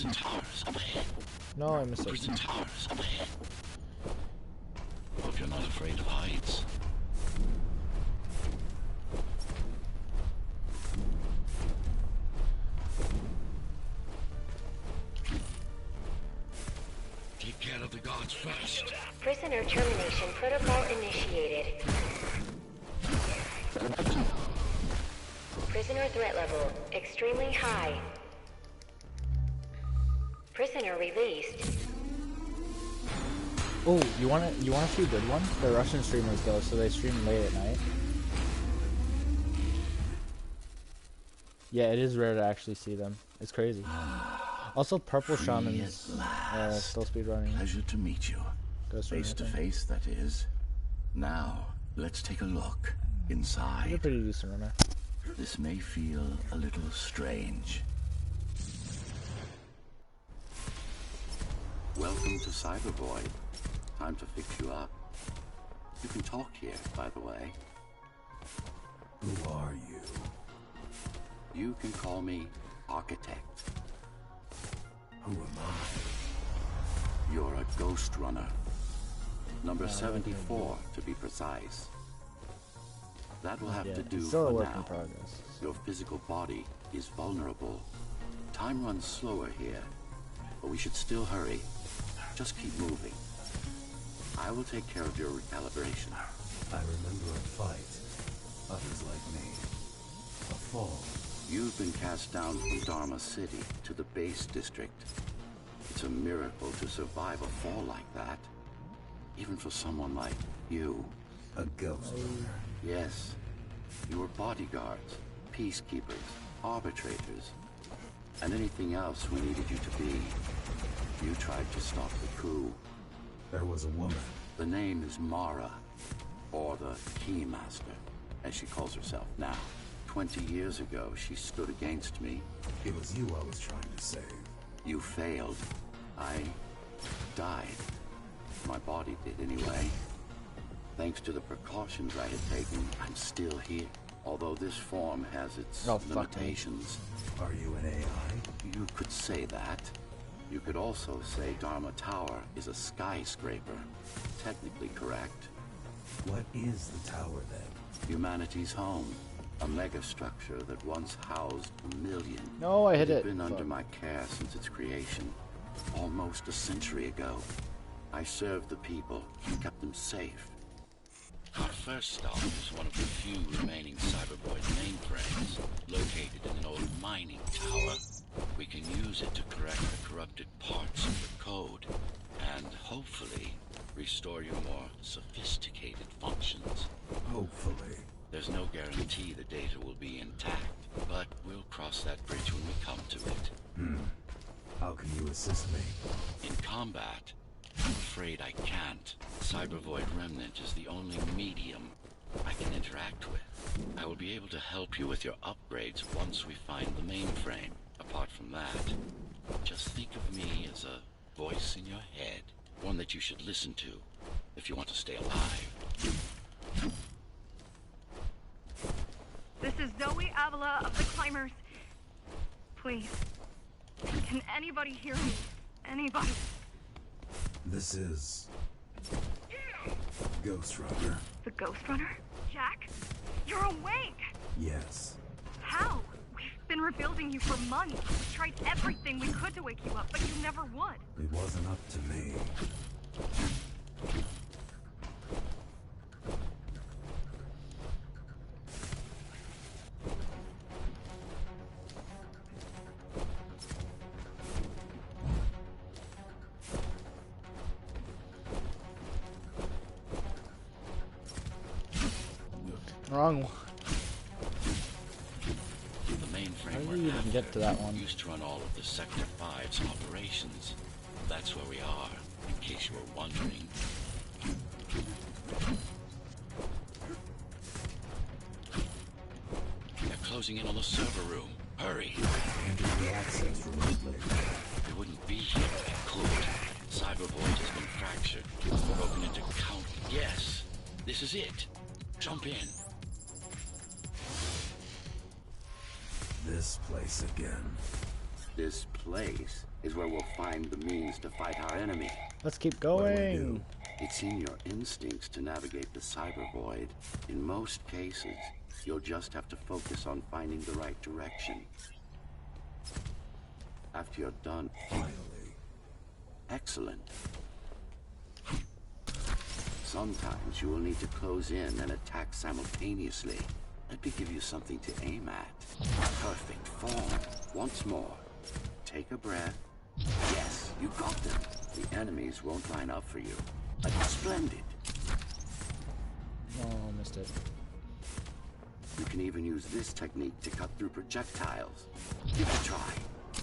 Prison towers up ahead. No, I missed it. Prison towers up ahead. Hope you're not afraid of heights. Take care of the guards first. Prisoner termination protocol initiated. Prisoner threat level extremely high. Prisoner released. Oh, you wanna see a good one? The Russian streamers though, so they stream late at night. Yeah, it is rare to actually see them. It's crazy. Also, purple shamans still speedrunning. Pleasure to meet you. Face to face, that is. Now, let's take a look inside. He's a pretty decent runner. This may feel a little strange. Welcome to Cybervoid. Time to fix you up. You can talk here, by the way. Who are you? You can call me Architect. Who am I? You're a ghost runner. Number 74, to be precise. That will have to do still a for work now. in progress. Your physical body is vulnerable. Time runs slower here, but we should still hurry. Just keep moving. I will take care of your recalibration. I remember a fight. Others like me. A fall. You've been cast down from Dharma City to the base district. It's a miracle to survive a fall like that. Even for someone like you. A ghost runner. Yes. You were bodyguards, peacekeepers, arbitrators, and anything else we needed you to be. You tried to stop the coup. There was a woman. The name is Mara, or the Keymaster, as she calls herself now. 20 years ago, she stood against me. It was you I was trying to save. You failed. I died. My body did anyway. Thanks to the precautions I had taken, I'm still here. Although this form has its limitations. Are you an AI? You could say that. You could also say Dharma Tower is a skyscraper. Technically correct. What is the tower then? Humanity's home. A megastructure that once housed 1 million. No, I hit it. It's been under my care since its creation. Almost a century ago. I served the people and kept them safe. Our first stop is one of the few remaining Cybervoid mainframes located in an old mining tower. We can use it to correct the corrupted parts of the code and hopefully restore your more sophisticated functions. Hopefully. There's no guarantee the data will be intact, but we'll cross that bridge when we come to it. How can you assist me? In combat, I'm afraid I can't. Cybervoid Remnant is the only medium I can interact with. I will be able to help you with your upgrades once we find the mainframe. Apart from that, just think of me as a voice in your head. One that you should listen to if you want to stay alive. This is Zoe Avila of the Climbers. Please, can anybody hear me? Anybody? This is... Ghost Runner. The Ghost Runner? Jack? You're awake! Yes. How? We've been rebuilding you for months. We tried everything we could to wake you up, but you never would. It wasn't up to me. Wrong one. The mainframe How did you even get to that one? used to run all of the Sector 5's operations. That's where we are, in case you were wondering. They're closing in on the server room. Hurry. Handling the access remotely. We wouldn't be here if we could. Cybervoid has been fractured. Broken into count. Yes, this is it. Jump in. This place again. This place is where we'll find the means to fight our enemy. Let's keep What do I going. do? It's in your instincts to navigate the cyber void. In most cases, you'll just have to focus on finding the right direction. After you're done, Finally. excellent. Sometimes you will need to close in and attack simultaneously. Let me give you something to aim at. Perfect form. Once more. Take a breath. Yes, you got them. The enemies won't line up for you. Splendid. Oh, missed it. You can even use this technique to cut through projectiles. Give it a try.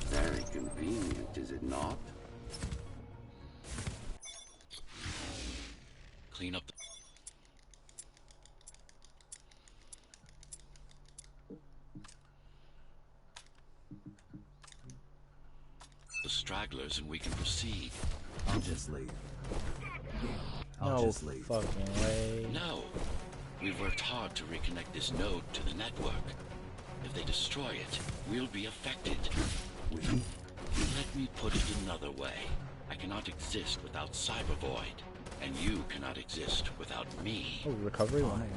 Very convenient, is it not? Clean up the stragglers and we can proceed. I'll just leave. I'll No just leave. fucking way. No! We've worked hard to reconnect this node to the network. If they destroy it, we'll be affected. We? Let me put it another way. I cannot exist without Cyber Void, and you cannot exist without me. Oh, recovery 101.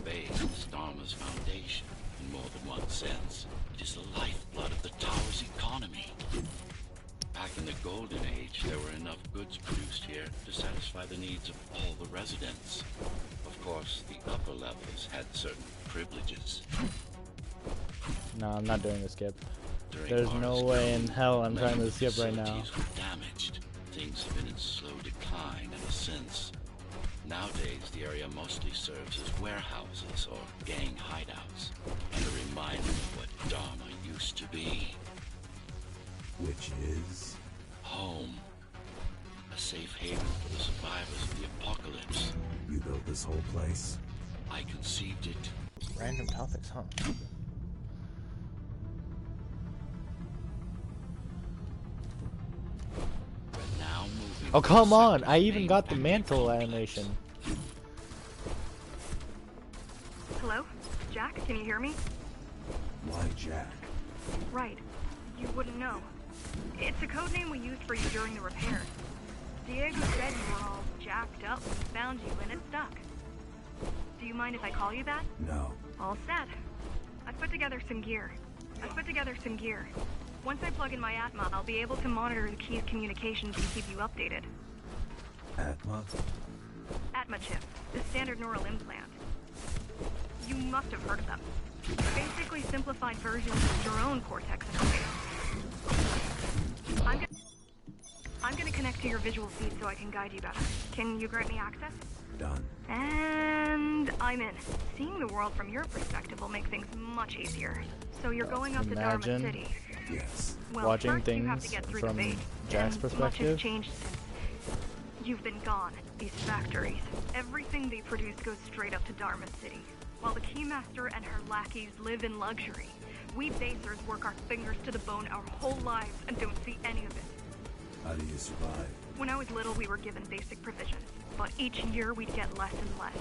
Base is Dharma's foundation, in more than one sense. It is the lifeblood of the tower's economy. Back in the Golden Age, there were enough goods produced here to satisfy the needs of all the residents. Of course, the upper levels had certain privileges. No, I'm not doing the skip. During There's no Mars' way in growth, hell I'm trying to many skip right now. facilities were damaged. Things have been in slow decline ever since. Nowadays, the area mostly serves as warehouses or gang hideouts, and a reminder of what Dharma used to be. Which is? Home. A safe haven for the survivors of the apocalypse. You built this whole place? I conceived it. Random topics, huh? We're now moving Oh, to come the on! sector's I even main got the factory mantle complex. animation. Hello? Jack, can you hear me? Why Jack? Right. You wouldn't know. It's a code name we used for you during the repairs. Diego said you were all jacked up when he found you and it stuck. Do you mind if I call you that? No. All set. I've put together some gear. Once I plug in my Atma, I'll be able to monitor the key's communications and keep you updated. Atma? Atma chip, the standard neural implant. You must have heard of them. Basically simplified versions of your own Cortex interface. I'm gonna connect to your visual feed so I can guide you better. Can you grant me access? Done. And I'm in. Seeing the world from your perspective will make things much easier. So you're going up to Dharma Imagine. City. Yes. Well, Watching first you have to things get through from the base, Jack's and much perspective. has changed since you've been gone. These factories, everything they produce goes straight up to Dharma City. While the Keymaster and her lackeys live in luxury, we basers work our fingers to the bone our whole lives and don't see any of it. How do you survive? When I was little, we were given basic provisions, but each year we'd get less and less.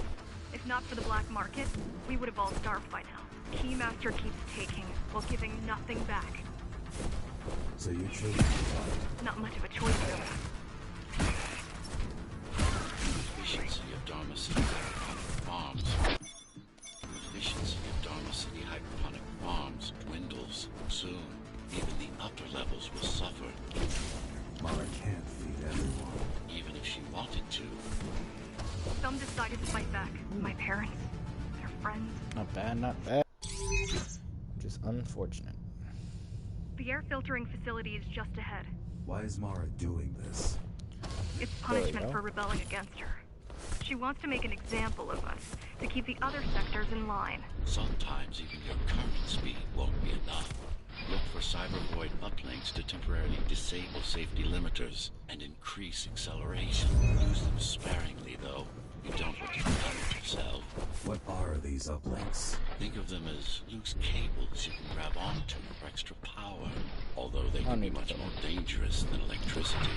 If not for the black market, we would have all starved by now. Keymaster keeps taking, while giving nothing back. So you chose to fight. Not much of a choice, though. Efficiency of Dharma City hydroponic farms. Efficiency of Dharma City hydroponic farms dwindles. Soon, even the upper levels will suffer. Mara can't feed everyone. Even if she wanted to. Some decided to fight back. My parents, their friends. Not bad, not bad. Just unfortunate. The air filtering facility is just ahead. Why is Mara doing this? It's There we punishment go. for rebelling against her. She wants to make an example of us, to keep the other sectors in line. Sometimes even your current speed won't be enough. Look for cyber void uplinks to temporarily disable safety limiters and increase acceleration. Use them sparingly, though. You don't want to limit yourself. What are these uplinks? Think of them as loose cables you can grab onto for extra power, although they can be need much to. more dangerous than electricity.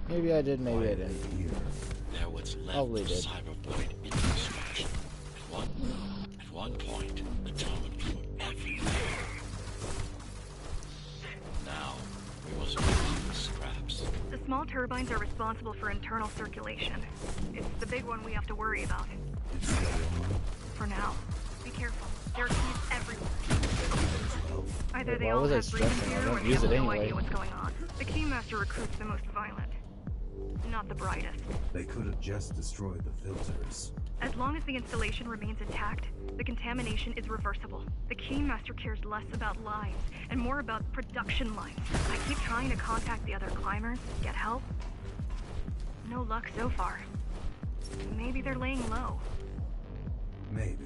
Maybe I did, maybe I Why are didn't. they here? They're what's left Probably of did. cybervoid infrastructure. At one point, the terminals were everywhere. Now, we must remove the scraps. The small turbines are responsible for internal circulation. It's the big one we have to worry about. It's the other one. For now. Be careful. There are keys everywhere. Well, Either they Why all was I have breathing stressing? I gear don't or they use have it no anyway. idea what's going on. The Keymaster recruits the most violent. Not the brightest. they could have just destroyed the filters. As long as the installation remains intact, the contamination is reversible. The Keymaster cares less about lives and more about production lines. I keep trying to contact the other climbers, get help. No luck so far. Maybe they're laying low. Maybe.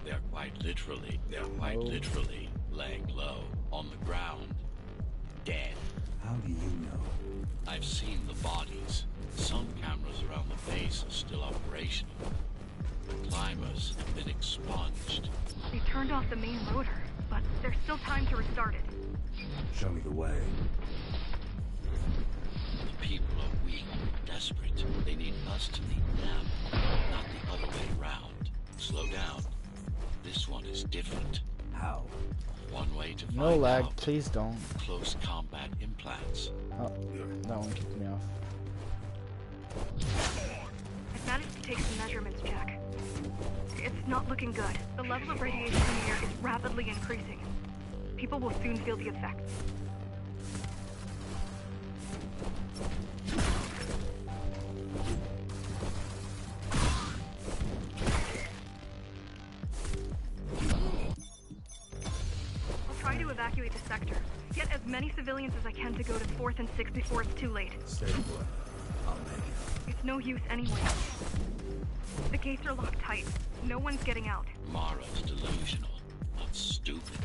They're quite literally laying low on the ground, dead. How do you know? I've seen the bodies. Some cameras around the base are still operational. The climbers have been expunged. They turned off the main rotor, but there's still time to restart it. Show me the way. The people are weak, desperate. They need us to lead them, not the other way around. Slow down. This one is different. How? One way to find No lag, out. please don't. Close combat implants. Oh, that one kicked me off. I've managed to take some measurements, Jack. It's not looking good. The level of radiation in the air is rapidly increasing. People will soon feel the effects. I'll try to evacuate the sector. Get as many civilians as I can to go to 4th and 6th before it's too late. Stay put. I'll make it. It's no use anyway. The gates are locked tight. No one's getting out. Mara's delusional, not stupid.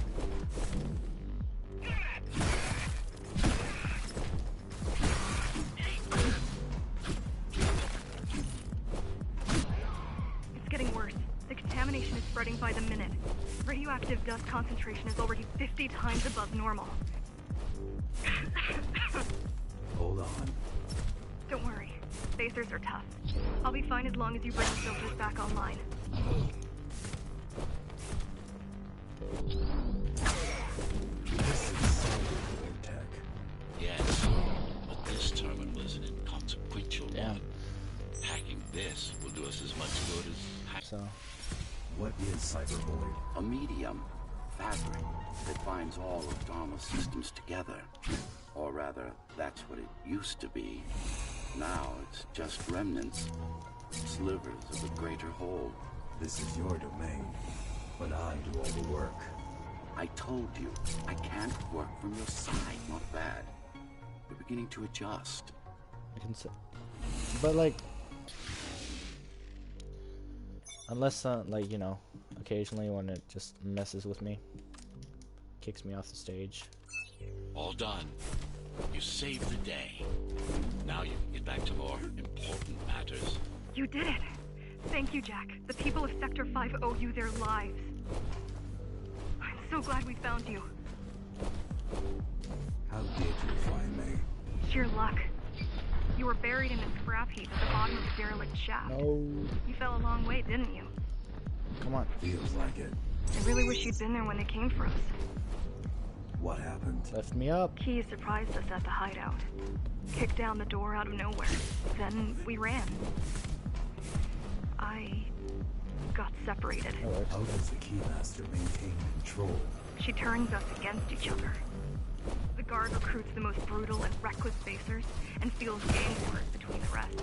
It's getting worse. The contamination is spreading by the minute. Radioactive dust concentration is already 50 times above normal. Hold on. Don't worry. Spacers are tough. I'll be fine as long as you bring the filters back online. This is cybervoid tech. Yes, but this terminal is an inconsequential Damn. one. Hacking this will do us as much good as So, What is cybervoid? A medium, fabric, that binds all of Dharma's systems together. Or rather, that's what it used to be. Now it's just remnants, slivers of a greater whole. This is your domain, but I do all the work. I told you, I can't work from your side. Not bad. You're beginning to adjust. I can say. But, like. Unless, like, you know, occasionally when it just messes with me, kicks me off the stage. all done. You saved the day. Now you can get back to more important matters. You did it! Thank you, Jack. The people of Sector 5 owe you their lives. I'm so glad we found you. How did you find me? Sheer luck. You were buried in a scrap heap at the bottom of the derelict shaft. No. You fell a long way, didn't you? Come on. Feels like it. I really wish you'd been there when they came for us. What happened? Left me up. Key surprised us at the hideout. Kicked down the door out of nowhere. Then we ran. I got separated. That works. How does the Keymaster maintain control? She turns us against each other. The guard recruits the most brutal and reckless spacers and feels gang wars between the rest.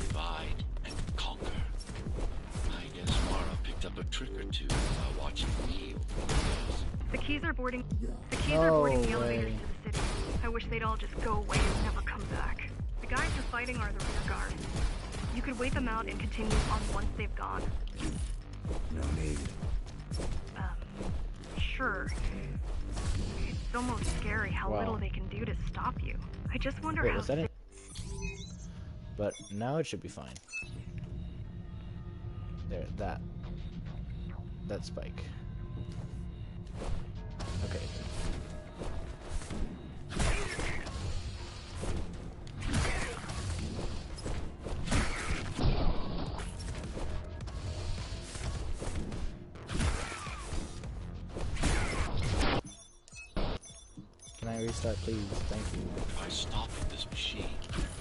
Divide and conquer. I guess Mara picked up a trick or two while watching me over the years. The keys are boarding the No elevators way. to the city. I wish they'd all just go away and never come back. The guys you're fighting are the rear guard. You could wait them out and continue on once they've gone. No need. Sure. It's almost scary how Wow. little they can do to stop you. I just wonder Wait, how was that it? But now it should be fine. There, that spike. Okay. restart, please. Thank you. Try stopping this machine.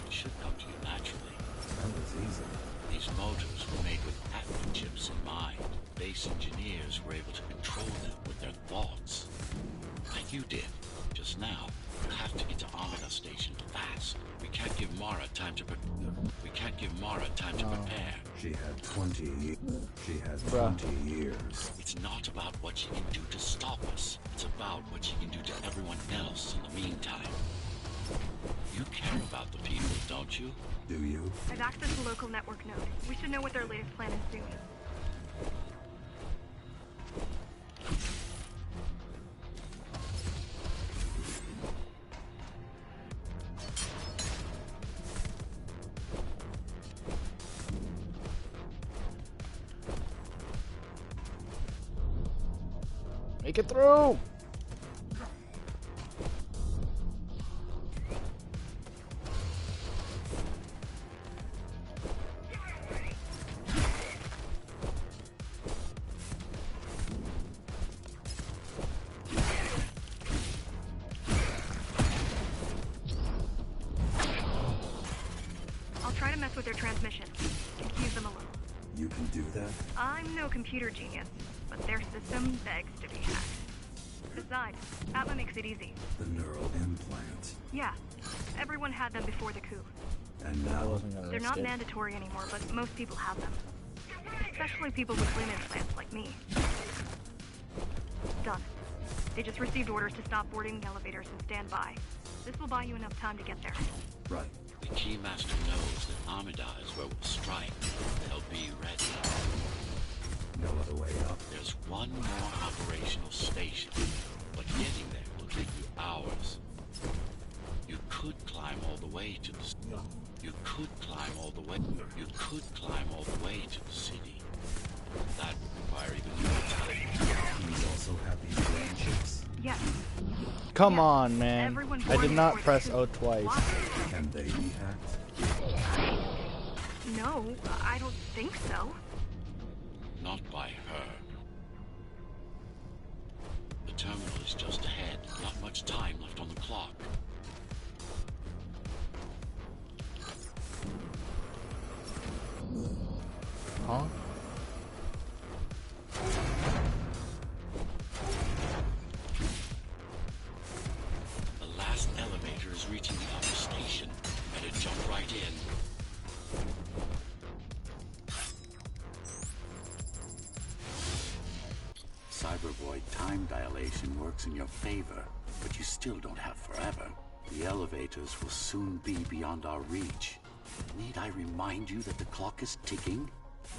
It should come to you naturally. That was easy. These motors were made with patent chips in mind. Base engineers were able to control them with their thoughts. Like you did, just now. We'll have to get to Amida Station fast. We can't give Mara time to prepare. She had 20 years. She has Bruh. 20 years. It's not about what she can do to stop us. It's about what she can do to everyone else in the meantime. You care about the people, don't you? Do you? I've accessed the local network node. We should know what their latest plan is soon. Make it through! I'll try to mess with their transmission. Confuse them a little. You can do that? I'm no computer genius, but their system begs to be hacked. Besides, Atma makes it easy. The neural implant. Yeah, everyone had them before the coup. And I now wasn't gonna They're risk not it. mandatory anymore, but most people have them. Especially people with limb implants like me. Done. They just received orders to stop boarding the elevators and stand by. This will buy you enough time to get there. right. The Keymaster knows that Amida is where we'll strike. They'll be ready. No other way up. There's one more operational station, but getting there will take you hours. You could climb all the way to the city. You could climb all the way to the city. That would require even more time. You also have these brain chips. Yes. Come Yeah, on, man. everyone I born did not before the press coup. O twice. Why? Can they be hacked? No, I don't think so. Not by her. The terminal is just ahead. Not much time left on the clock. Huh? The last elevator is reaching the upper station. Better jump right in. Cybervoid time dilation works in your favor, but you still don't have forever. The elevators will soon be beyond our reach. Need I remind you that the clock is ticking?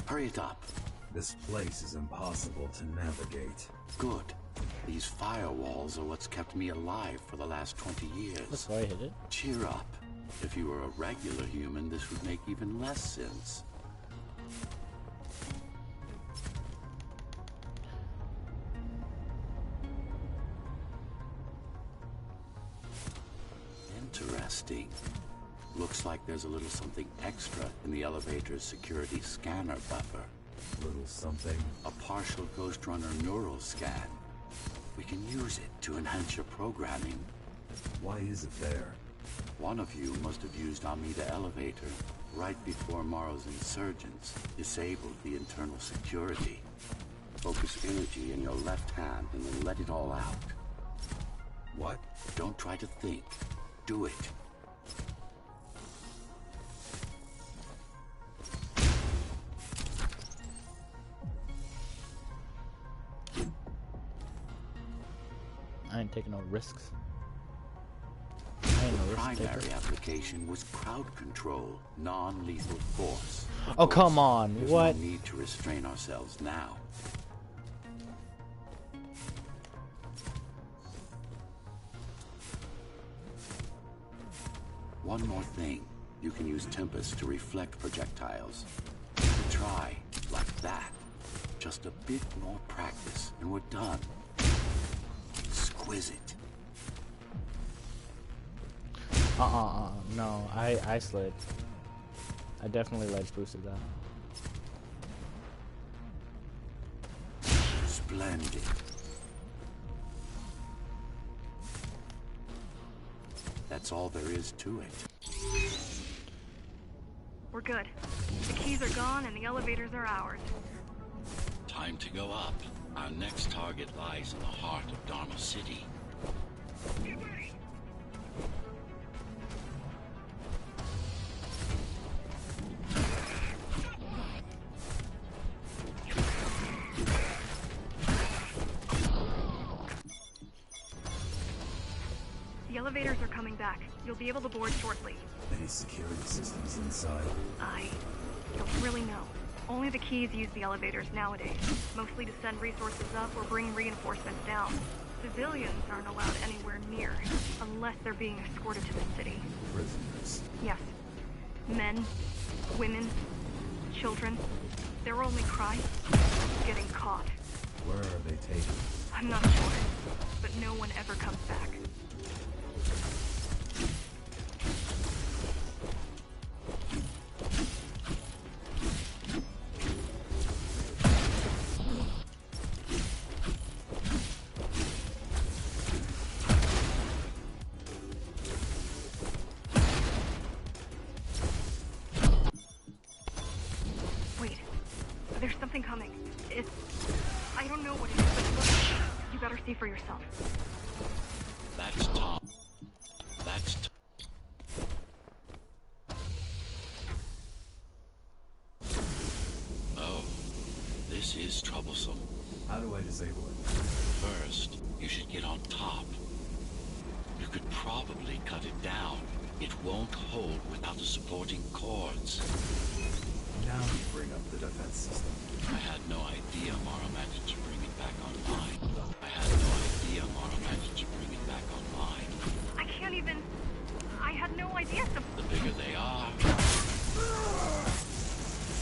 Hurry it up. This place is impossible to navigate. Good. These firewalls are what's kept me alive for the last 20 years. That's why I hit it. Cheer up. If you were a regular human, this would make even less sense. Interesting. Looks like there's a little something extra in the elevator's security scanner buffer. Little something. A partial Ghost Runner neural scan. We can use it to enhance your programming. Why is it there? One of you must have used Amida Elevator right before Morrow's insurgents disabled the internal security. Focus energy in your left hand and then let it all out. What? Don't try to think. Do it. I ain't taking no risks. I ain't no risk taker. Primary application was crowd control, non-lethal force. Of Oh, course, come on. there's What? No need to restrain ourselves now. One more thing. You can use Tempest to reflect projectiles. Try like that. Just a bit more practice, and we're done. Exquisite. No, I slid. I definitely ledge boosted that. Splendid. That's all there is to it. We're good. The keys are gone and the elevators are ours. Time to go up. Our next target lies in the heart of Dharma City. The elevators are coming back. You'll be able to board shortly. Any security systems inside? I don't really know. Only the keys use the elevators nowadays, mostly to send resources up or bring reinforcements down. Civilians aren't allowed anywhere near, unless they're being escorted to the city. Prisoners. Yes. Men, women, children. Their only cry? Getting caught. Where are they taken? I'm not sure, but no one ever comes back. Wait, there's something coming. I don't know what it is, but look, you better see for yourself. That's Tom. That's Oh, this is troublesome. How do I disable it? First, you should get on top. You could probably cut it down. It won't hold without the supporting cords. Now you bring up the defense system. I had no idea Mara managed to bring it back online. I had no idea Mara managed to bring it back online. I can't even... I had no idea The bigger they are,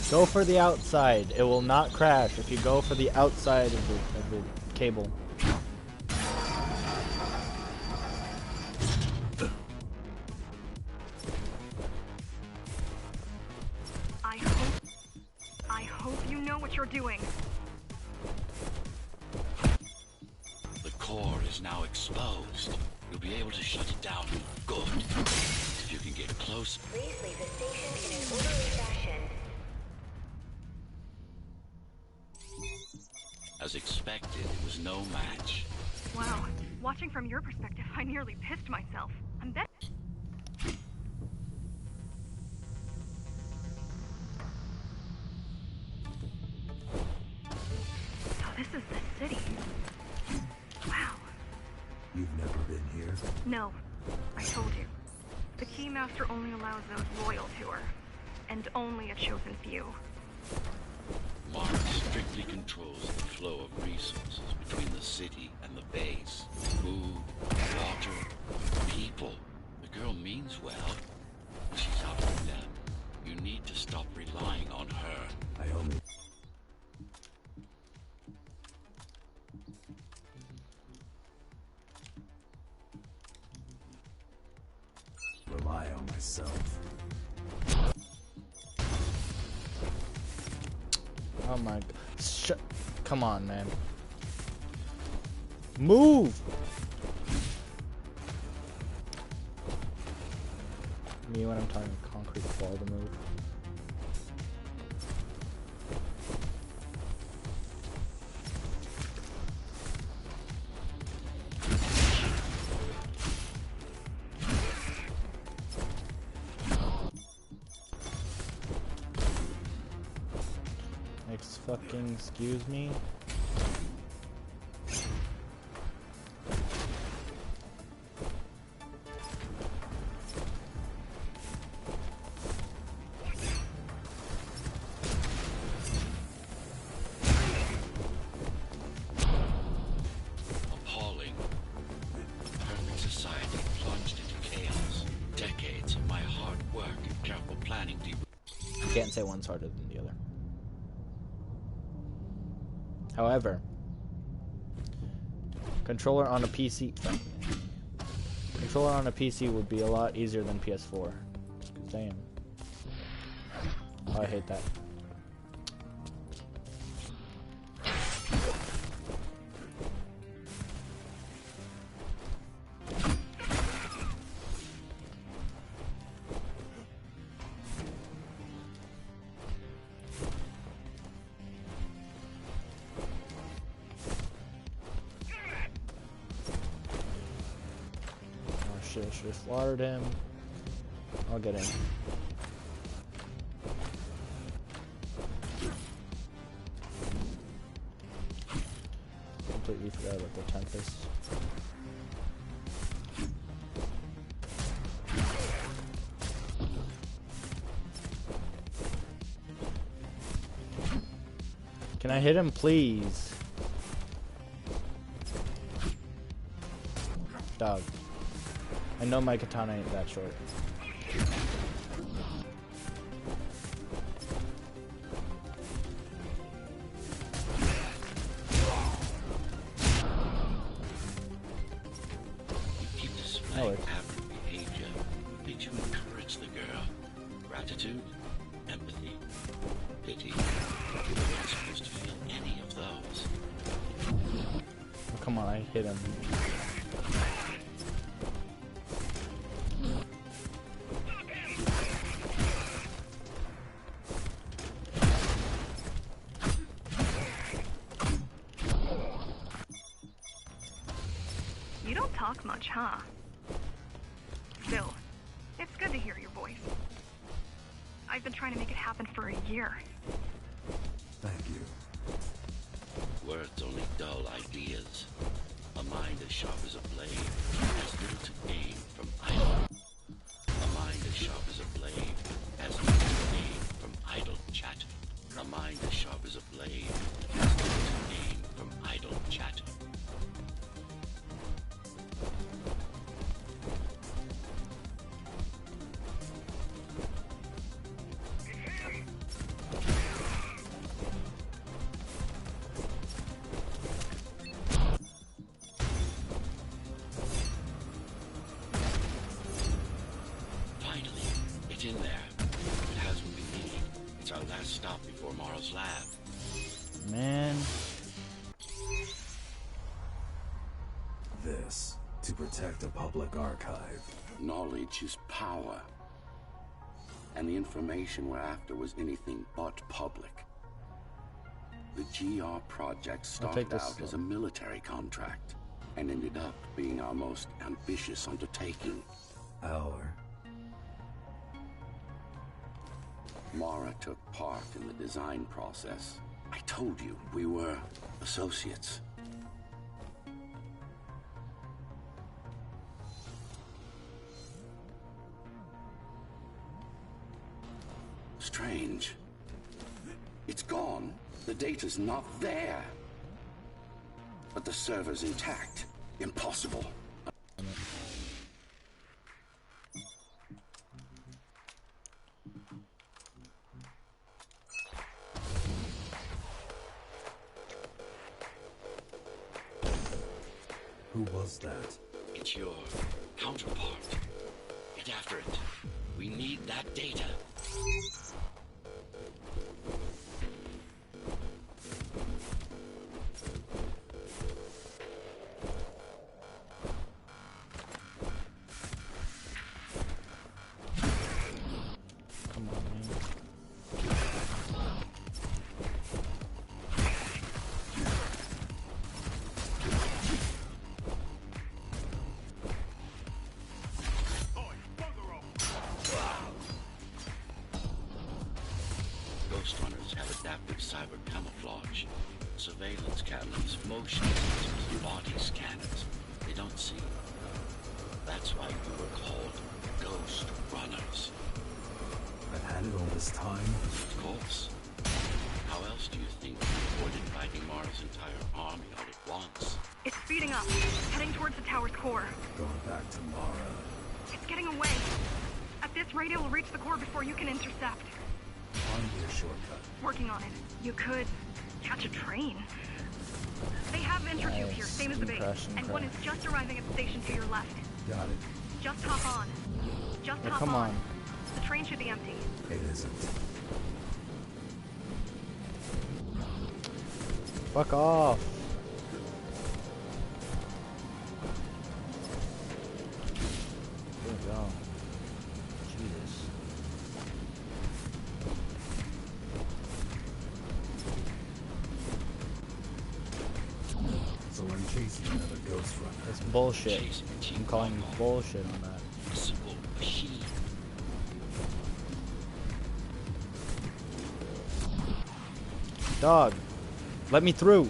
Go for the outside. It will not crash if you go for the outside of the cable. I hope you know what you're doing. the core is now exposed. You'll be able to shut it down. Good. If you can get close. Please leave the station in an orderly fashion. As expected, it was no match. Wow. Watching from your perspective, I nearly pissed myself. I'm bet... So this is the city. Wow. You've never been here? No. I told you. The Keymaster only allows those loyal to her. And only a chosen few. Mara strictly controls the flow of resources between the city and the base. Food, water, people. The girl means well. She's out for them. You need to stop relying on her. I only... rely on myself. Oh my god. Come on, man. Move! Me when I'm talking concrete wall to move. Fucking excuse me. Appalling. A perfect society plunged into chaos. Decades of my hard work and careful planning You can't say one's harder than the other. However, controller on a PC would be a lot easier than PS4. Damn. Oh, I hate that. shit, I should have slaughtered him. I'll get him. Completely forgot about the Tempest. Can I hit him, please? Dog. I know my katana ain't that short. Keep displaying average behavior. Did you encourage the girl? Gratitude? Empathy? Pity? You're not supposed to feel any of those. Oh, come on, I hit him. You don't talk much, huh? Still, it's good to hear your voice. I've been trying to make it happen for a year. Thank you. Words only dull ideas. A mind as sharp as a blade has little to gain from idle. A mind as sharp as a blade has little to gain from idle chatter. A mind as sharp as a blade has little to gain from idle chatter. Finally, it's in there. It has what we need. It's our last stop before Morrow's lab. Man. This to protect a public archive. Knowledge is power. And the information we're after was anything but public. The GR project I'll take started this out as a military contract and ended up being our most ambitious undertaking. Our Mara took part in the design process. I told you we were associates. Strange. It's gone. The data's not there. But the server's intact. Impossible. who was that? It's your counterpart. Get after it. We need that data. Come on, man. Ghost runners have adaptive cyber camouflage. Surveillance cameras, motion sensors, body scanners. They don't see. That's why we were called Ghost Runners. I've had it all this time. Of course. How else do you think we avoided fighting Mara's entire army all at once? It's speeding up, heading towards the tower's core. Going back to Mara. It's getting away. At this rate, it will reach the core before you can intercept. Find me a shortcut. Working on it. You could catch a train. They have intertube here, Nice. same as the base. Impression And one is craft. just arriving at the station to your left. Got it. Just hop on. Just Oh, hop come on. The train should be empty. It isn't. Fuck off. There we go. Jesus. So in chasing another Ghost Runner. That's bullshit. Chasing a cheap I'm calling knockoff. bullshit on that. A simple machine. Dog, let me through.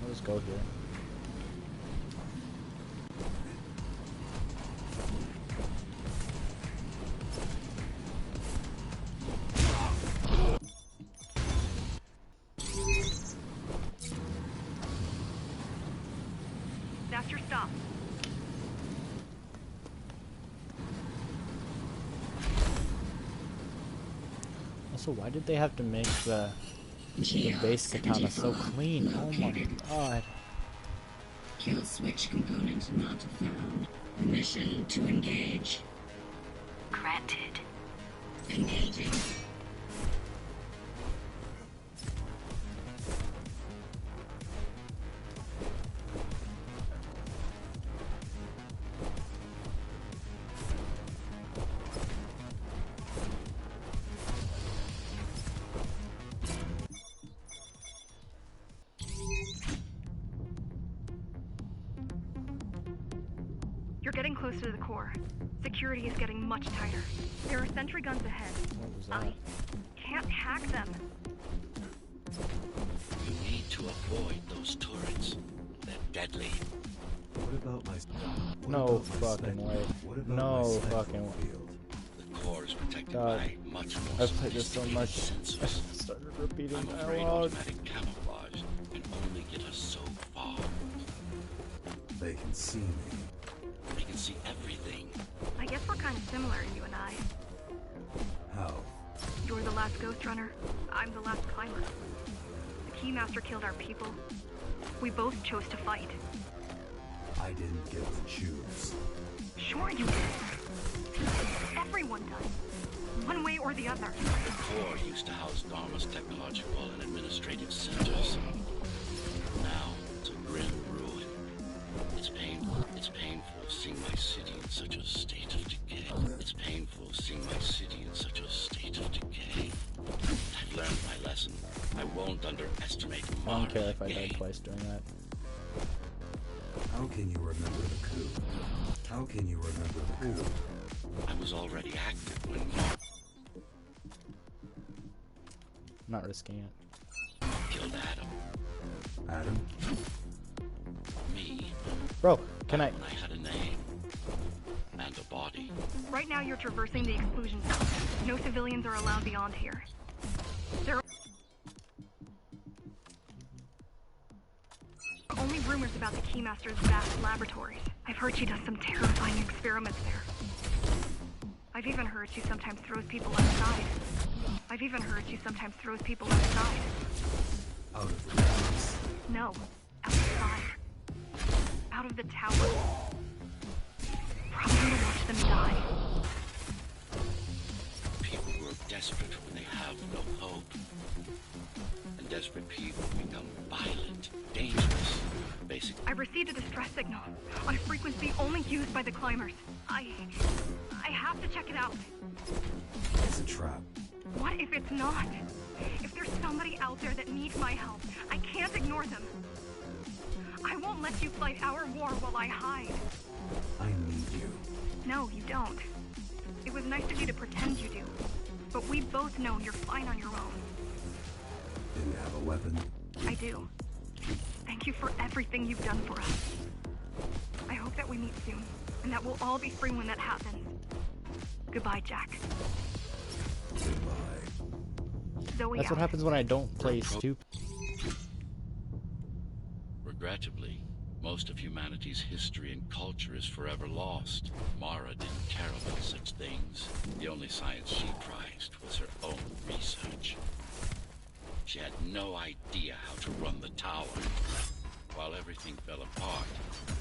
I'll just go here. That's your stop. Also, why did they have to make the base katana so clean? Oh my god. Kill switch component not found. Mission to engage. Granted. Engaging. You're getting close to the core. Security is getting much tighter. There are sentry guns ahead. What was I that? can't hack them. You need to avoid those turrets. They're deadly. What about my... what No about my fucking spectral- way. What about No my spectral fucking way. field? The core is protected God, by much more I've played this so much. sophisticated I sensors. started repeating I'm afraid dialogue. automatic camouflage can only get us so far. They can see me. They can see everything. I guess we're kind of similar, you and I. How? You're the last Ghost Runner. I'm the last climber. The Keymaster killed our people. We both chose to fight. I didn't get to choose. Sure you did. Everyone does. One way or the other. The core used to house Dharma's technological and administrative centers. Now it's a grim ruin. It's painful seeing my city in such a state of decay. It's painful seeing my city in such a state of decay. I've learned my lesson. I won't underestimate I don't care if I again. died twice doing that. How can you remember the coup? How can you remember the coup? I was already active when I'm not risking it. killed Adam. Adam? Me. Bro, can I... When I had a name. And a body. Right now you're traversing the exclusion zone. No civilians are allowed beyond here. There are only rumors about the Keymaster's vast laboratories. I've heard she does some terrifying experiments there. I've even heard she sometimes throws people outside. Out of the box. No, outside. Out of the tower. Probably to watch them die. People who are desperate when they have no hope. And desperate people become violent, dangerous, basically. I received a distress signal on a frequency only used by the climbers. I have to check it out. It's a trap. What if it's not? If there's somebody out there that needs my help, I can't ignore them. I won't let you fight our war while I hide. I need you. No, you don't. It was nice of you to pretend you do. But we both know you're fine on your own. Do you have a weapon? I do. Thank you for everything you've done for us. I hope that we meet soon, and that we'll all be free when that happens. Goodbye, Jack. Goodbye. Zoe That's what out. happens when I don't play stupid. Regrettably, most of humanity's history and culture is forever lost. Mara didn't care about such things. The only science she prized was her own research. She had no idea how to run the tower. While everything fell apart,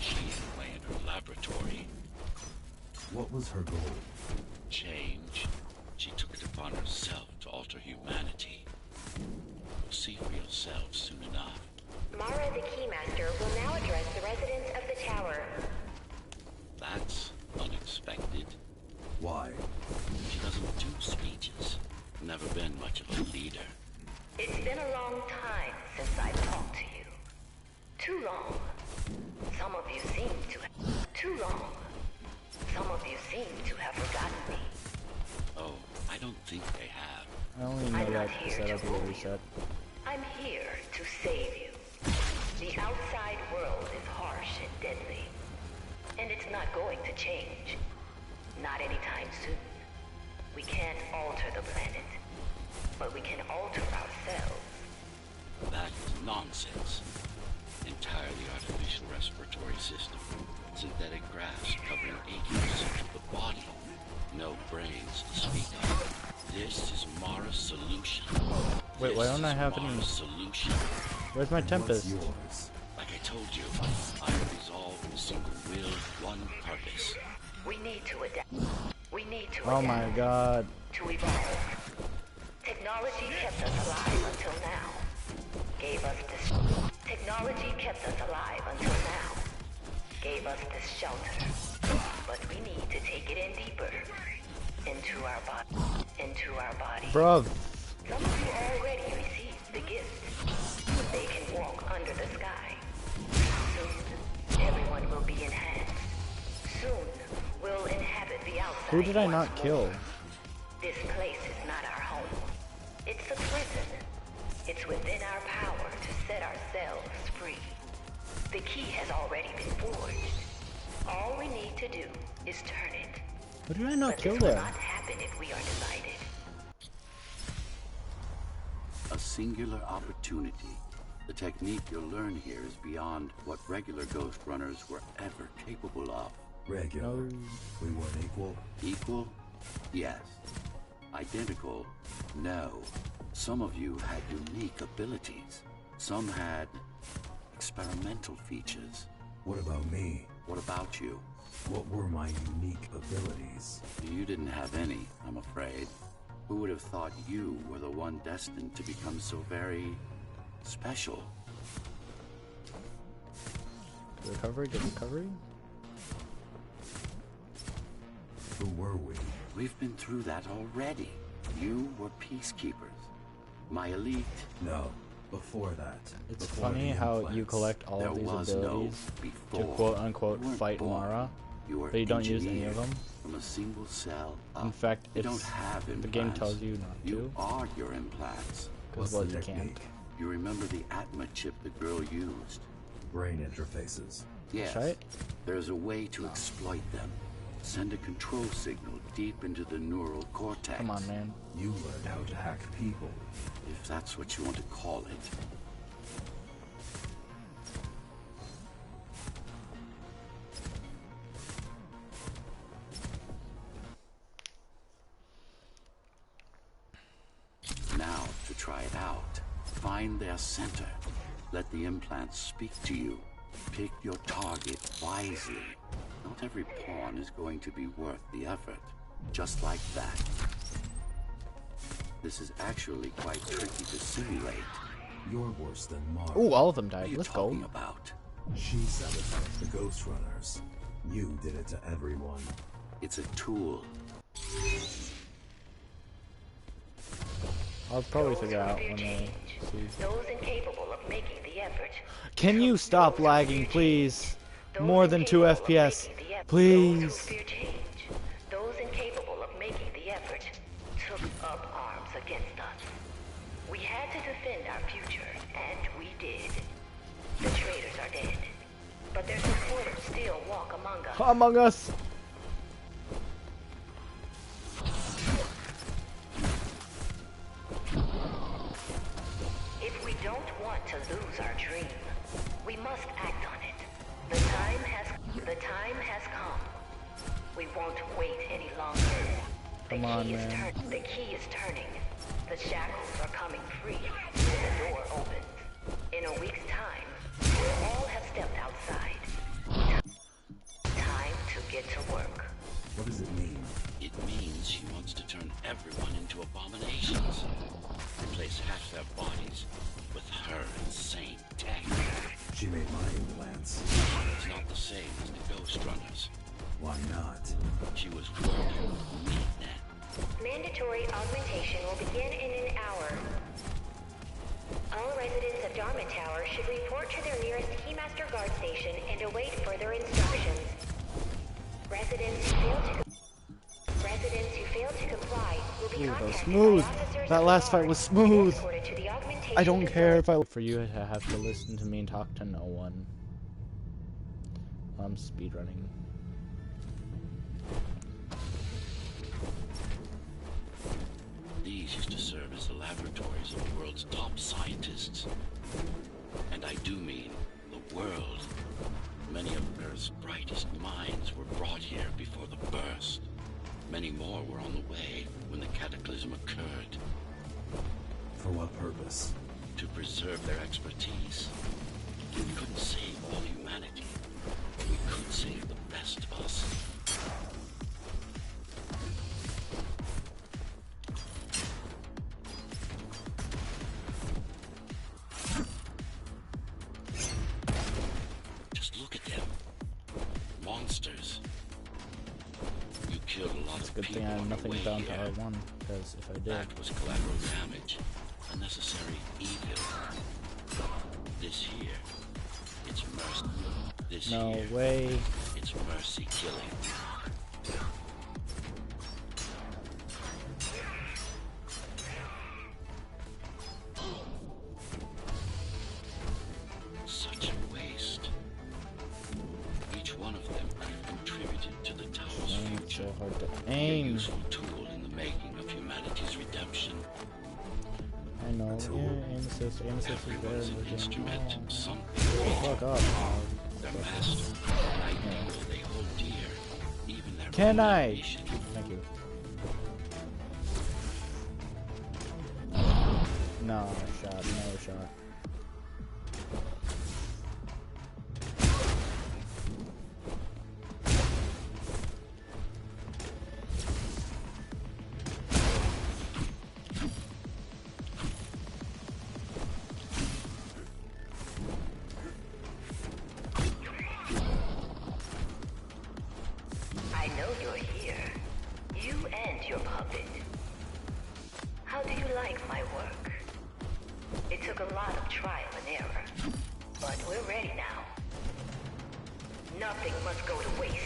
she lay in her laboratory. What was her goal? Change. She took it upon herself to alter humanity. You'll see for yourselves soon enough. Mara the Keymaster will now address the residents of the tower. That's unacceptable. Too long. Some of you seem to have forgotten me. Oh, I don't think they have. I only know I'm that not here setup to will fool you. reset. I'm here to save you. The outside world is harsh and deadly. And it's not going to change. Not anytime soon. We can't alter the planet. But we can alter ourselves. That is nonsense. Entirely artificial respiratory system. Synthetic grass covering 80% of the body. No brains to speak of. This is Mara's solution. Wait, why don't I have any? Mara's solution. Where's my What's Tempest? yours? Like I told you, I resolve a single will, one purpose. We need to adapt. We need to Oh adapt. my god. To evolve. Technology kept us alive until now. Gave us this. Technology kept us alive until now. Gave us this shelter. But we need to take it in deeper. Into our body. Into our body. Bruv. Some of you already received the gift. They can walk under the sky. Soon, everyone will be enhanced. Soon, we'll inhabit the outside. Who did I once not more. kill? This place is not our home. It's a prison. It's within our power to set ourselves free. The key has already been forged. All we need to do is turn it. Who did I not But kill this will there? not happen if we are divided. A singular opportunity. The technique you'll learn here is beyond what regular Ghost Runners were ever capable of. Regular. No. We weren't equal. Equal? Yes. Identical? No. Some of you had unique abilities. Some had experimental features. What about me? What about you? What were my unique abilities? You didn't have any, I'm afraid. Who would have thought you were the one destined to become so very special? Recovery? Good recovery? Who were we? We've been through that already. You were peacekeepers. My elite, No. Before that. It's Before funny the how implants. you collect all there of these was no abilities before. to quote unquote You weren't fight born. Mara, You were but you don't use any of engineered them. From a single cell up. In fact, you it's, don't have the game implants. tells you not You to, are your implants. because What's well, the you technique? can't. You remember the Atma chip the girl used? Brain interfaces. Yes. right. There's a way to exploit them. Send a control signal deep into the neural cortex. Come on, man. You learned how to hack people. If that's what you want to call it. Now, to try it out, find their center. Let the implants speak to you. Pick your target wisely. Not every pawn is going to be worth the effort. Just like that. This is actually quite tricky to simulate. You're worse than Mara. Ooh, all of them What are died. you Let's go. talking about? She sabotaged the Ghost Runners. You did it to everyone. It's a tool. I'll probably Those figure who out fear when I change, see. those incapable of making the effort. Can you stop lagging, please? Those More than 2 incapable of FPS. making the effort. Those Please. who fear change, those incapable of making the effort, took up arms against us. We had to defend our future, and we did. The traitors are dead, but their supporters still walk among us. Among Us. If we don't want to lose our dream, we must act on it. The time has come. We won't wait any longer. Come on, man. The key is turning. The shackles are coming free. The door opens. In a week's time, we'll all have stepped outside. Time to get to work. What does it mean? It means she wants to turn everyone into abominations. Replace half their bodies with her insane tech. She made my implants. It's not the same as the Ghost Runners. Why not? She was working with me then. Mandatory augmentation will begin in an hour. All residents of Dharma Tower should report to their nearest Keymaster guard station and await further instructions. Residents who fail to comply will be Ooh, that was contacted smooth. by officers That of last the fight guard was and smooth. escorted to the augmentation I don't care facility. if I for you to have to listen to me and talk to no one. I'm speedrunning. These used to serve as the laboratories of the world's top scientists. And I do mean the world. Many of Earth's brightest minds were brought here before the burst. Many more were on the way when the cataclysm occurred. For what purpose? To preserve their expertise. We couldn't save all humanity. We could save the best of us. Just look at them. Monsters. You killed a lot of Good people thing I had on your nothing way down to here. R1, because if I did, That was collateral damage. Unnecessary evil. This here, it's mercy. This no here, way. it's mercy killing. Such a waste. Each one of them could have contributed to the tower's Aim, future. so hard to A aim. useful tool in the making of humanity's redemption. I know. Yeah, aim assist is Everyone's better an than instrument, oh. something. Fuck off. Their master, an ideal they hold dear, even their Can own I? ambition. Thank you. No shot, no shot. I know you're here. You and your puppet. How do you like my work? It took a lot of trial and error, but we're ready now. Nothing must go to waste.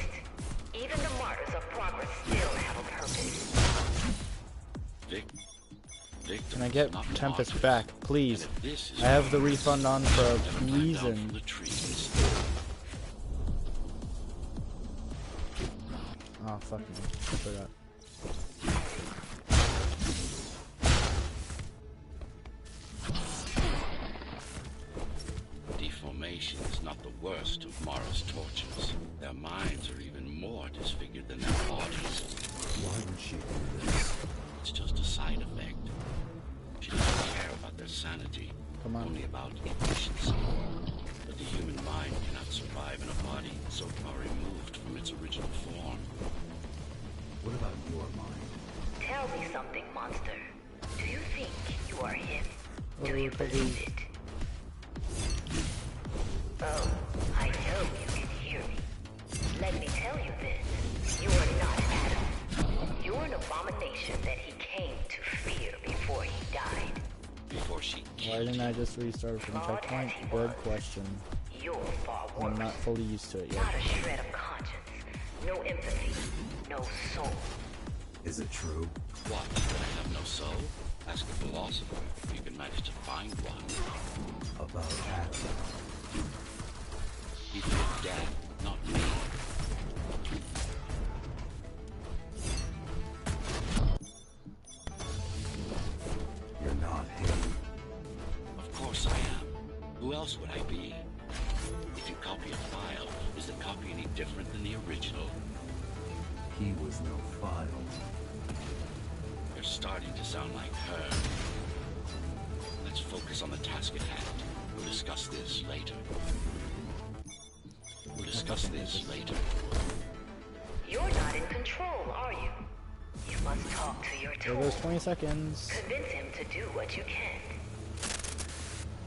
Even the martyrs of progress still have a purpose. Can I get Tempest back, please? This is I have the refund on for a never climb down from reason. the trees. Oh, fuck me. I forgot. Deformation is not the worst of Mara's tortures. Their minds are even more disfigured than their bodies. Why would she do this? It's just a side effect. She doesn't care about their sanity, Come on. only about efficiency. But the human mind cannot survive in a body so far removed from its original form. What about your mind? Tell me something, monster. Do you think you are him? Do Oh, you Toby. believe it? Oh, I know you can hear me. Let me tell you this. You are not Adam. You're an abomination that he came to fear before he died. Before she Why killed didn't I him. just restart from Flawed checkpoint? as he Good was, question. You're far worse. I'm not fully used to it yet. Not a shred of conscience. No empathy. No soul. Is it true? What? That I have no soul? Ask a philosopher if you can manage to find one. About Adam. He feared death, not me. You're not him. Of course I am. Who else would I be? If you copy a file, is the copy any different than the original? He was no file. You're starting to sound like her. Let's focus on the task at hand. We'll discuss this later. We'll discuss this later. You're not in control, are you? You must talk to your There tool. goes 20 seconds. Convince him to do what you can.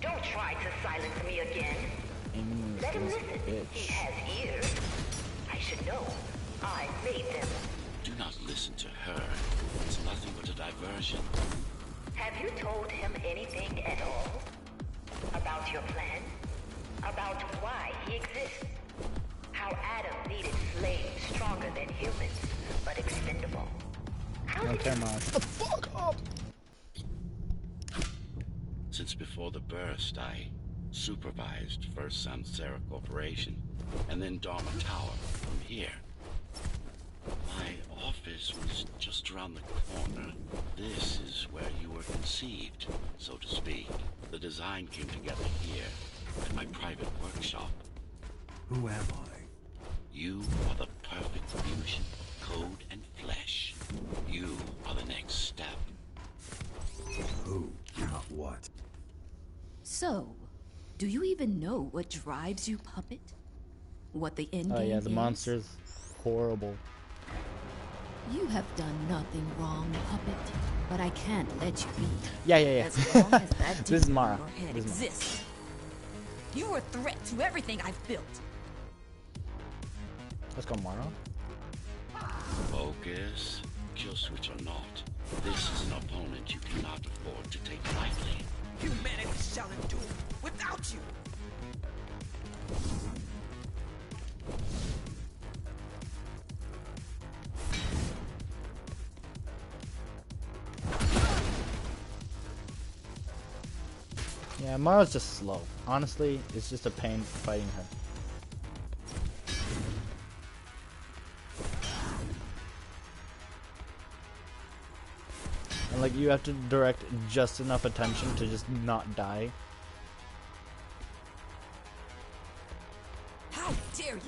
Don't try to silence me again. Aiming Let him is listen. a He bitch. has ears. I should know. I made them. Do not listen to her. It's nothing but a diversion. Have you told him anything at all? About your plan? About why he exists? How Adam needed slaves stronger than don't care, Mara. Shut the fuck up! Since before the burst, I supervised first Samsara Corporation, and then Dharma Tower from here. My office was just around the corner. This is where you were conceived, so to speak. The design came together here, at my private workshop. Who am I? You are the perfect fusion of code and flesh. You are the next step. Who, not what? So, do you even know what drives you, Puppet? What the end Oh game yeah, the is? monster's horrible. You have done nothing wrong, Puppet, but I can't let you be. Yeah. As long as that This is demon Mara. in your head This is Mara. exists. You are a threat to everything I've built. Let's go, Mara. Focus, kill switch or not. This is an opponent you cannot afford to take lightly. Humanity shall endure without you. Yeah, Mara's just slow. Honestly, it's just a pain fighting her. And like, you have to direct just enough attention to just not die. How dare you?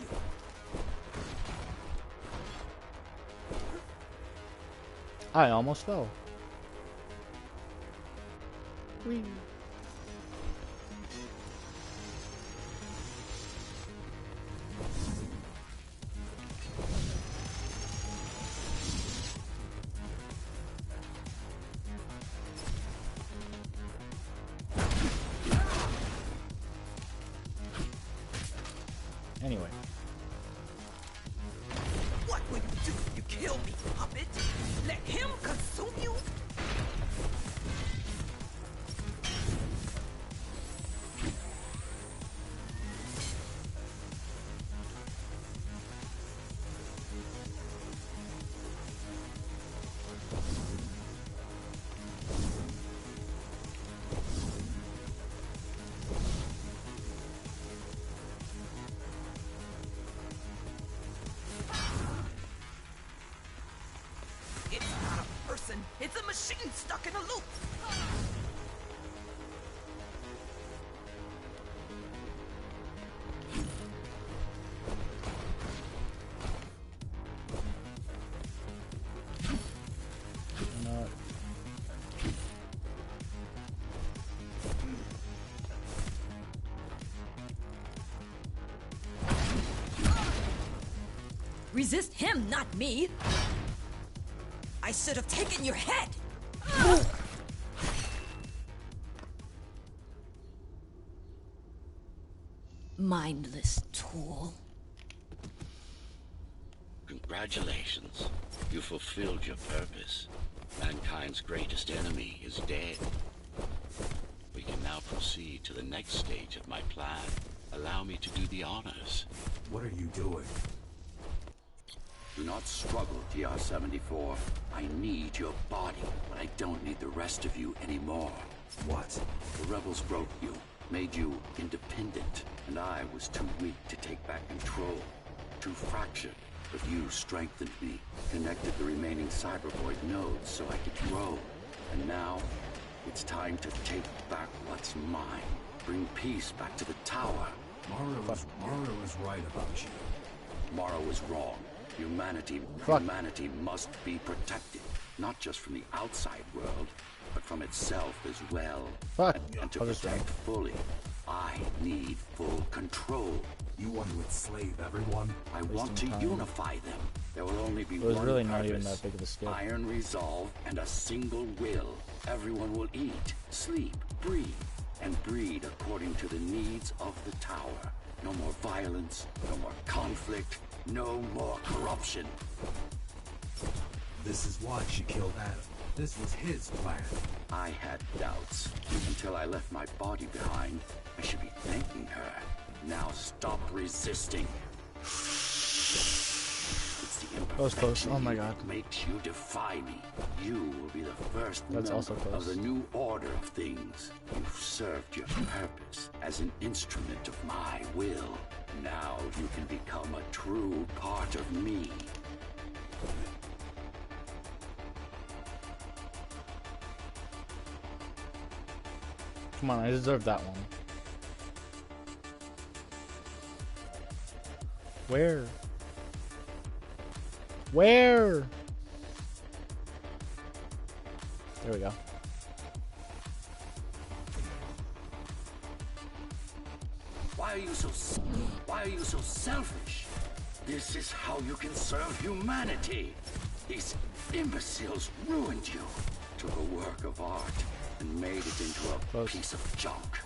I almost fell. Whee. Anyway. What will you do if you kill me, Puppet? Let him consume you? It's not a person. It's a machine stuck in a loop. Not. Resist him, not me. I should have taken your head. Mindless tool. Congratulations. You fulfilled your purpose. Mankind's greatest enemy is dead. We can now proceed to the next stage of my plan. Allow me to do the honors. What are you doing? Do not struggle, TR-74. I need your body, but I don't need the rest of you anymore. What? The rebels broke you, made you independent, and I was too weak to take back control. Too fractured, but you strengthened me, connected the remaining cybervoid nodes so I could grow. And now, it's time to take back what's mine. Bring peace back to the tower. Mara was right about you. Mara was wrong. Humanity must be protected, not just from the outside world, but from itself as well. Fuck. And to I'll just protect fully, I need full control. You want to enslave everyone? I want to unify them. There will only be It was one really purpose. not even that big of a skill. Iron resolve and a single will. Everyone will eat, sleep, breathe, and breed according to the needs of the tower. No more violence, no more conflict, no more corruption. This is why she killed Adam. This was his plan. I had doubts until I left my body behind. I should be thanking her. Now stop resisting. It's the That was close. Oh my god. It makes you defy me. You will be the first That's member also close. of the new order of things. You've served your purpose as an instrument of my will. Now you can become a true part of me. Come on, I deserve that one. Where? Where? There we go. Why are you so selfish? This is how you can serve humanity. These imbeciles ruined you. Took a work of art and made it into a piece of junk,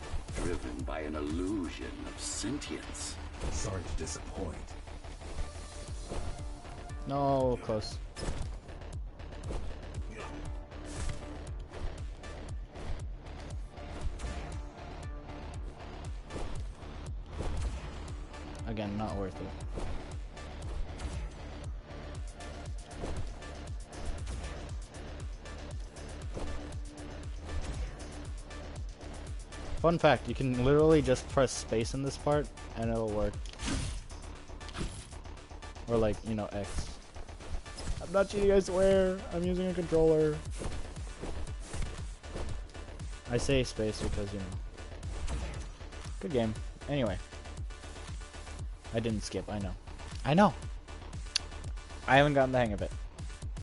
driven by an illusion of sentience. Sorry to disappoint. No, close. Again, not worth it. Fun fact, you can literally just press space in this part and it'll work. Or like, you know, X. I'm not cheating, I swear. I'm using a controller. I say space because, you know. Good game. Anyway. I didn't skip, I know. I know! I haven't gotten the hang of it.